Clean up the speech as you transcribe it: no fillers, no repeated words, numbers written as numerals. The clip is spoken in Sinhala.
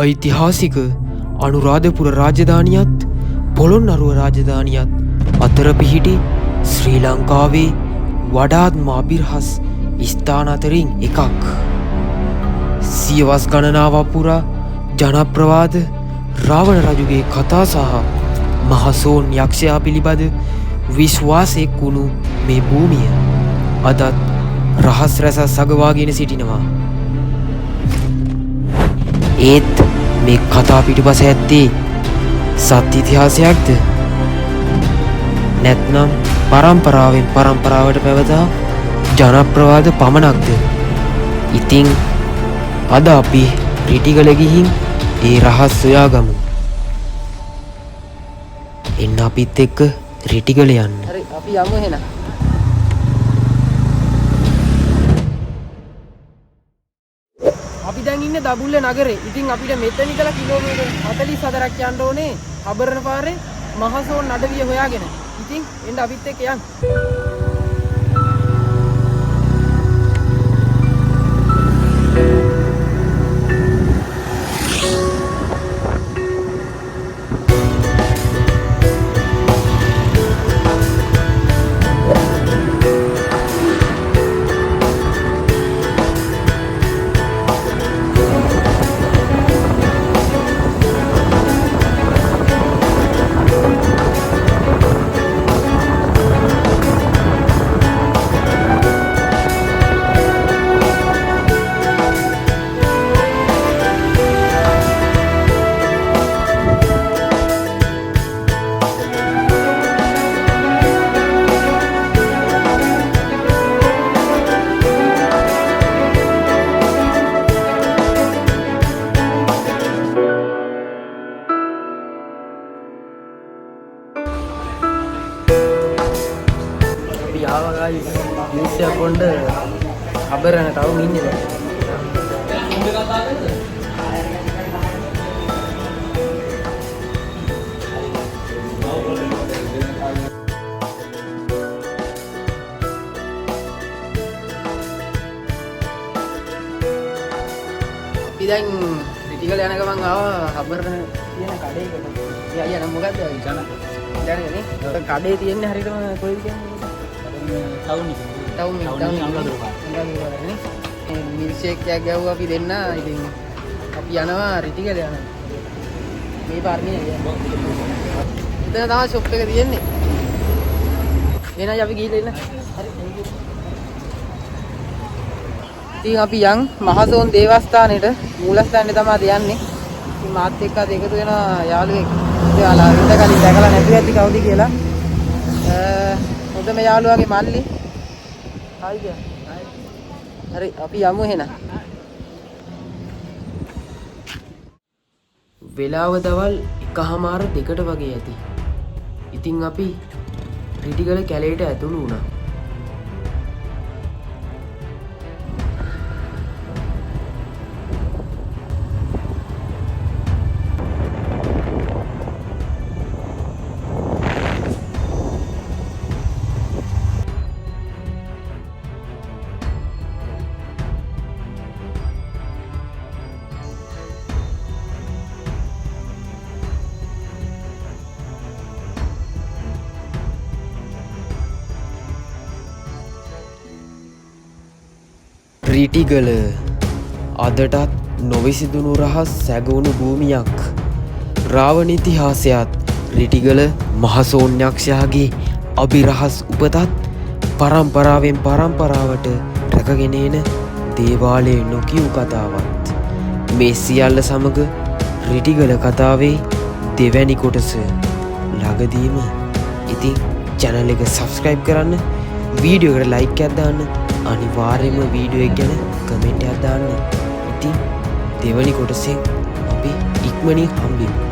ඓතිහාසික අනුරාධපුර රාජධානියත් පොළොන්නරුව රාජධානියත් අතර පිහිටි ශ්‍රී ලංකාවේ වඩාත්ම අභිරහස් ස්ථාන අතරින් එකක්. සියවස් ගණනාවක් පුරා ජනප්‍රවාද රාවණ රජුගේ කතා සහ මහසෝන් යක්ෂයා පිළිබඳ විශ්වාසයක් වුණු මේ භූමිය අදත් රහස් රැසක් සගවාගෙන සිටිනවා. ඒත් මේ කතා පිටුපස ඇත්තේ සත්‍ය ඉතිහාසයක්ද නැත්නම් පරම්පරාවෙන් පරම්පරාවට පැවතා ජනප්‍රවාද පමණක්ද? ඉතින් අද අපි රිටිගල ගිහින් ඒ රහස් සොයාගමු. එන්න අපිත් එක්ක රිටිගල යන්න. හරි අපි යමු එහෙනම්. අපි දැන් ඉන්නේ දඹුල්ල නගරේ. ඉතින් අපිට මෙතන ඉඳලා කිලෝමීටර් 44ක් යන්න ඕනේ හබරන පාරේ මහසෝන් අඩවිය හොයාගෙන. ඉතින් එන්න අපිත් එක්ක යන්න. මිනිස්සයා කොණ්ඩ හබරන තවම ඉන්නේ දැන්. අපි දැන් රිටිගල යන ගමන් ආවා හබරන තියෙන කඩේකට. අයියා නම් මොකද්ද ජනනේ කඩේ තියෙන්නේ හරියටම කොහෙද කියන්නේ? ටවුන් අනුරාධපුරනේ. මිල්ෂේක් එකක් ගැව්වා අපි දෙන්න. ඉතින් අපි යනවා රිටිගල යනවා. මේ පාර්මිනේ යනවා. එතන තමයි ෂොප් එක තියෙන්නේ. එහෙනම් අපි ගිහිල්ලා ඉන්න. හරි. ඉතින් අපි යන් මහසෝන් දේවස්ථානෙට මූලස්ථානේ තමයි යන්නේ. ඉතින් මාත් එක්ක අද එකතු වෙනවා යාළුවෙක්. එයාලා ඉඳ කලින් දැකලා නැතුව ඇති කවුද කියලා. හොඳම යාළුවාගේ මල්ලි. හායි ගියා. හරි අපි යමු එහෙනම්. වෙලාව දවල් 1:02ට වගේ ඇති. ඉතින් අපි රිටිගල කැලේට ඇතුළු වුණා. රිටිගල අදටත් නොවිසිදුණු රහස් සැගවුණු භූමියක්. රාවණ ඉතිහාසයත් රිටිගල මහසෝන් යක්ෂයාගේ අභිරහස් උපතත් පරම්පරාවෙන් පරම්පරාවට රැකගෙන එන දේවාලයේ නොකියූ කතාවත්. මේ සියල්ල සමග රිටිගල කතාවේ දෙවැනි කොටස ළඟදීම. ඉතින් channel එක subscribe කරන්න, වීඩියෝ එකට like එකක් දාන්න, අනිවාර්යයෙන්ම වීඩියෝ එක ගැන කමෙන්ට් එකක් දාන්න. ඉතින් දෙවැනි කොටසෙන් අපි ඉක්මනින් හම්බෙමු.